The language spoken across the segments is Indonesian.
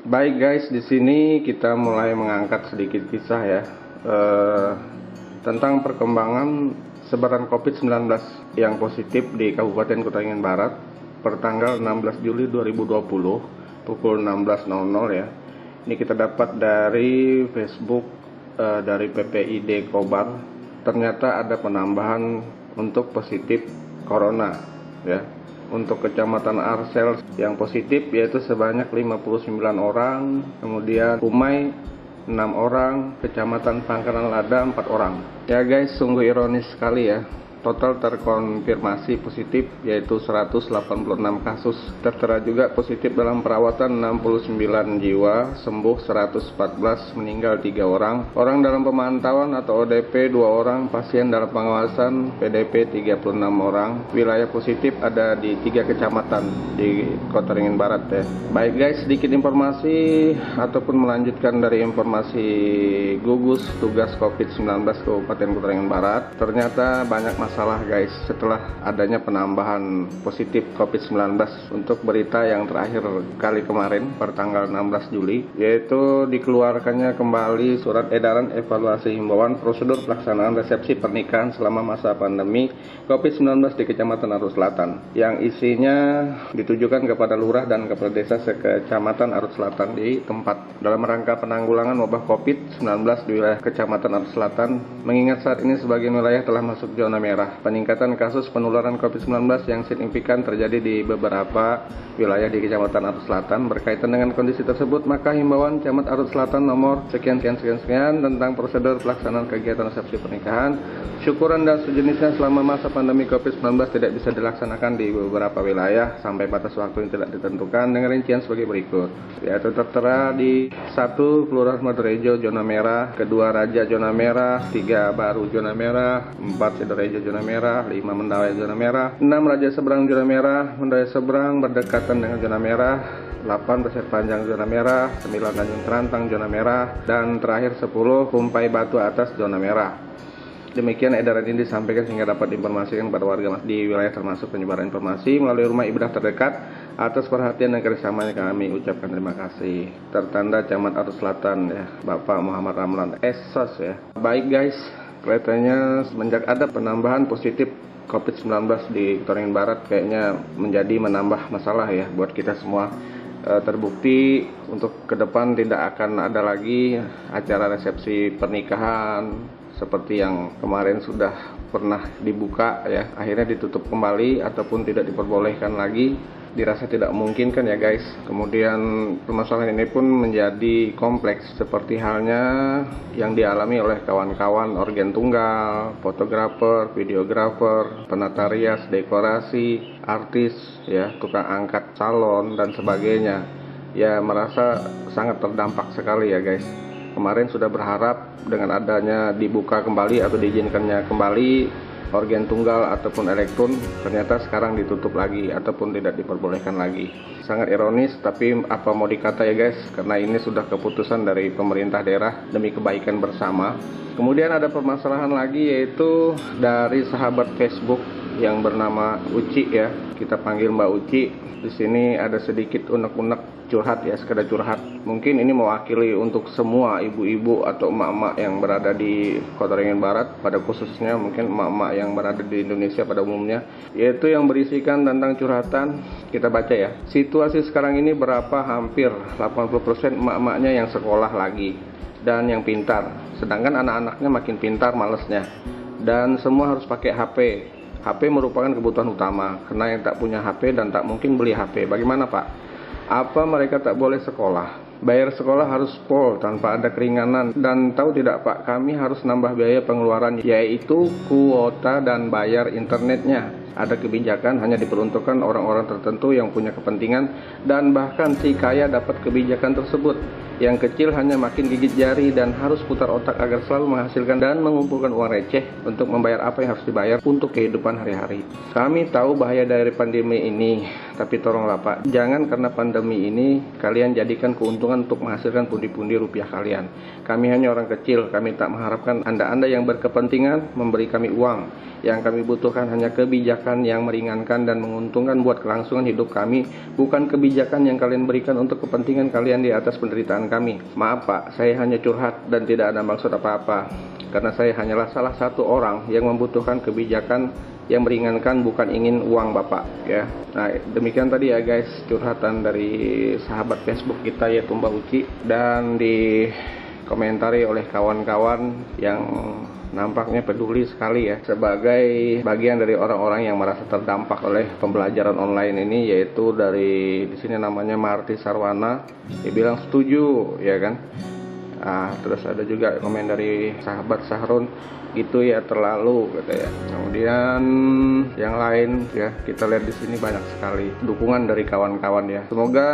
Baik guys, di sini kita mulai mengangkat sedikit kisah ya tentang perkembangan sebaran COVID-19 yang positif di Kabupaten Kutai Barat per tanggal 16 Juli 2020 pukul 16.00 ya. Ini kita dapat dari Facebook dari PPID Kobar. Ternyata ada penambahan untuk positif corona ya. Untuk Kecamatan Arsel yang positif yaitu sebanyak 59 orang, kemudian Umay 6 orang, Kecamatan Pangkalan Lada 4 orang. Ya guys, sungguh ironis sekali ya. Total terkonfirmasi positif yaitu 186 kasus. Tertera juga positif dalam perawatan 69 jiwa, sembuh 114, meninggal 3 orang. Orang dalam pemantauan atau ODP 2 orang, pasien dalam pengawasan PDP 36 orang. Wilayah positif ada di 3 kecamatan di Kota Ringin Barat ya. Baik guys, sedikit informasi ataupun melanjutkan dari informasi gugus tugas COVID-19 Kabupaten Kota Ringin Barat. Ternyata banyak masalah guys setelah adanya penambahan positif COVID-19 untuk berita yang terakhir kali kemarin per tanggal 16 Juli, yaitu dikeluarkannya kembali surat edaran evaluasi himbauan prosedur pelaksanaan resepsi pernikahan selama masa pandemi COVID-19 di Kecamatan Arus Selatan, yang isinya ditujukan kepada lurah dan kepala desa sekecamatan Arus Selatan di tempat dalam rangka penanggulangan wabah COVID-19 di wilayah Kecamatan Arus Selatan, mengingat saat ini sebagian wilayah telah masuk zona merah. Peningkatan kasus penularan COVID-19 yang signifikan terjadi di beberapa wilayah di Kecamatan Arus Selatan. Berkaitan dengan kondisi tersebut, maka himbauan Camat Arus Selatan nomor sekian tentang prosedur pelaksanaan kegiatan resepsi pernikahan, syukuran dan sejenisnya selama masa pandemi COVID-19 tidak bisa dilaksanakan di beberapa wilayah sampai batas waktu yang tidak ditentukan dengan rincian sebagai berikut, yaitu tertera di 1 Kelurahan Madurejo zona merah, 2 Raja zona merah, 3 Baru zona merah, 4 Sidorejo zona merah, 5 Mendawai zona merah, 6 Raja Seberang zona merah, Mendawai Seberang berdekatan dengan zona merah, 8 Pasir Panjang zona merah, 9 Tanjung Terantang zona merah, dan terakhir 10 Kumpai Batu Atas zona merah. Demikian edaran ini disampaikan sehingga dapat diinformasikan kepada warga di wilayah termasuk penyebaran informasi melalui rumah ibadah terdekat. Atas perhatian dan kerjasamanya kami ucapkan terima kasih. Tertanda Camat Arus Selatan ya, Bapak Muhammad Ramlan Esos ya. Baik guys, kelihatannya semenjak ada penambahan positif COVID-19 di Kota Ringin Barat kayaknya menjadi menambah masalah ya buat kita semua. Terbukti untuk ke depan tidak akan ada lagi acara resepsi pernikahan seperti yang kemarin sudah pernah dibuka ya, akhirnya ditutup kembali ataupun tidak diperbolehkan lagi. Dirasa tidak mungkin kan ya guys. Kemudian permasalahan ini pun menjadi kompleks seperti halnya yang dialami oleh kawan-kawan organ tunggal, fotografer, videografer, penata rias, dekorasi, artis ya, tukang angkat calon dan sebagainya. Ya merasa sangat terdampak sekali ya guys. Kemarin sudah berharap dengan adanya dibuka kembali atau diizinkannya kembali organ tunggal ataupun elektron, ternyata sekarang ditutup lagi ataupun tidak diperbolehkan lagi. Sangat ironis, tapi apa mau dikata ya guys, karena ini sudah keputusan dari pemerintah daerah demi kebaikan bersama. Kemudian ada permasalahan lagi, yaitu dari sahabat Facebook yang bernama Uci ya, kita panggil Mbak Uci. Di sini ada sedikit unek-unek curhat ya, sekedar curhat. Mungkin ini mewakili untuk semua ibu-ibu atau emak-emak yang berada di Kota Ringin Barat, pada khususnya mungkin emak-emak yang berada di Indonesia pada umumnya, yaitu yang berisikan tentang curhatan. Kita baca ya. Situasi sekarang ini berapa hampir 80% emak-emaknya yang sekolah lagi dan yang pintar, sedangkan anak-anaknya makin pintar malesnya, dan semua harus pakai HP. HP merupakan kebutuhan utama, karena yang tak punya HP dan tak mungkin beli HP. Bagaimana Pak? Apa mereka tak boleh sekolah? Bayar sekolah harus full tanpa ada keringanan. Dan tahu tidak Pak, kami harus nambah biaya pengeluaran, yaitu kuota dan bayar internetnya. Ada kebijakan hanya diperuntukkan orang-orang tertentu yang punya kepentingan, dan bahkan si kaya dapat kebijakan tersebut. Yang kecil hanya makin gigit jari dan harus putar otak agar selalu menghasilkan dan mengumpulkan uang receh untuk membayar apa yang harus dibayar untuk kehidupan hari-hari. Kami tahu bahaya dari pandemi ini, tapi tolonglah Pak, jangan karena pandemi ini kalian jadikan keuntungan untuk menghasilkan pundi-pundi rupiah kalian. Kami hanya orang kecil, kami tak mengharapkan Anda-Anda yang berkepentingan memberi kami uang. Yang kami butuhkan hanya kebijakan kebijakan yang meringankan dan menguntungkan buat kelangsungan hidup kami, bukan kebijakan yang kalian berikan untuk kepentingan kalian di atas penderitaan kami. Maaf Pak, saya hanya curhat dan tidak ada maksud apa-apa, karena saya hanyalah salah satu orang yang membutuhkan kebijakan yang meringankan, bukan ingin uang Bapak ya. Nah, demikian tadi ya guys, curhatan dari sahabat Facebook kita yaitu Mbak Uci, dan dikomentari oleh kawan-kawan yang nampaknya peduli sekali ya, sebagai bagian dari orang-orang yang merasa terdampak oleh pembelajaran online ini, yaitu dari di sini namanya Marti Sarwana. Dia bilang setuju ya kan. Terus ada juga komen dari sahabat Sahrun, gitu ya terlalu gitu ya. Kemudian yang lain ya, kita lihat di sini banyak sekali dukungan dari kawan-kawan ya. Semoga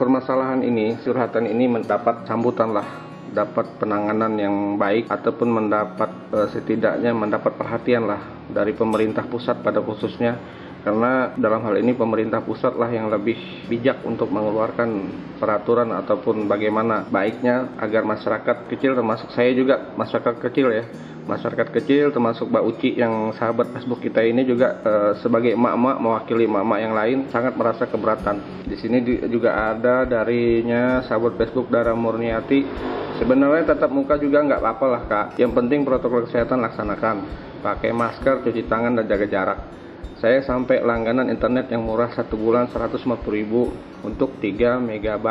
permasalahan ini, curhatan ini mendapat sambutan lah, dapat penanganan yang baik, ataupun mendapat setidaknya mendapat perhatian lah dari pemerintah pusat pada khususnya, karena dalam hal ini pemerintah pusat lah yang lebih bijak untuk mengeluarkan peraturan ataupun bagaimana baiknya agar masyarakat kecil, termasuk saya juga masyarakat kecil ya, masyarakat kecil termasuk Mbak Uci yang sahabat Facebook kita ini juga sebagai emak-emak, mewakili emak-emak yang lain, sangat merasa keberatan. Di sini juga ada darinya sahabat Facebook Dara Murniati. Sebenarnya tatap muka juga nggak apa-apa lah Kak, yang penting protokol kesehatan laksanakan, pakai masker, cuci tangan, dan jaga jarak. Saya sampai langganan internet yang murah 1 bulan 150.000 untuk 3 MB,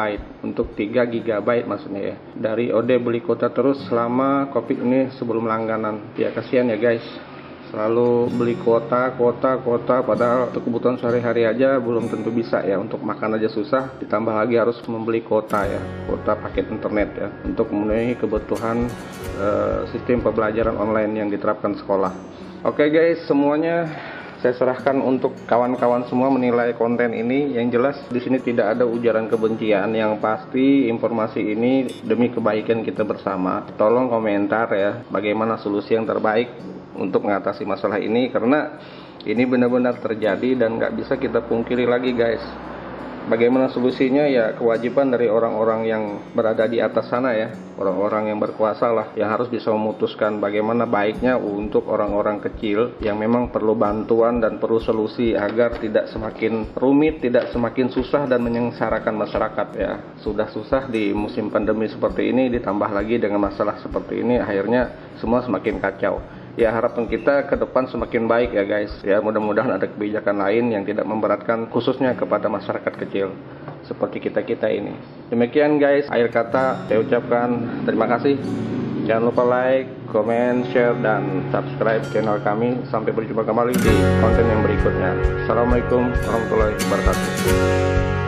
untuk 3 GB maksudnya ya. Dari OD beli kuota terus selama Covid ini sebelum langganan. Ya kasihan ya guys, selalu beli kuota, padahal untuk kebutuhan sehari-hari aja belum tentu bisa ya, untuk makan aja susah, ditambah lagi harus membeli kuota ya, kuota paket internet ya, untuk memenuhi kebutuhan sistem pembelajaran online yang diterapkan sekolah. Oke guys, semuanya saya serahkan untuk kawan-kawan semua menilai konten ini. Yang jelas di sini tidak ada ujaran kebencian, yang pasti informasi ini demi kebaikan kita bersama. Tolong komentar ya, bagaimana solusi yang terbaik untuk mengatasi masalah ini, karena ini benar-benar terjadi dan nggak bisa kita pungkiri lagi guys. Bagaimana solusinya ya, kewajiban dari orang-orang yang berada di atas sana ya, orang-orang yang berkuasa lah, yang harus bisa memutuskan bagaimana baiknya untuk orang-orang kecil yang memang perlu bantuan dan perlu solusi agar tidak semakin rumit, tidak semakin susah dan menyengsarakan masyarakat ya. Sudah susah di musim pandemi seperti ini, ditambah lagi dengan masalah seperti ini, akhirnya semua semakin kacau. Ya harapan kita ke depan semakin baik ya guys ya, mudah-mudahan ada kebijakan lain yang tidak memberatkan khususnya kepada masyarakat kecil seperti kita ini. Demikian guys, akhir kata saya ucapkan terima kasih. Jangan lupa like, comment, share, dan subscribe channel kami. Sampai berjumpa kembali di konten yang berikutnya. Assalamualaikum warahmatullahi wabarakatuh.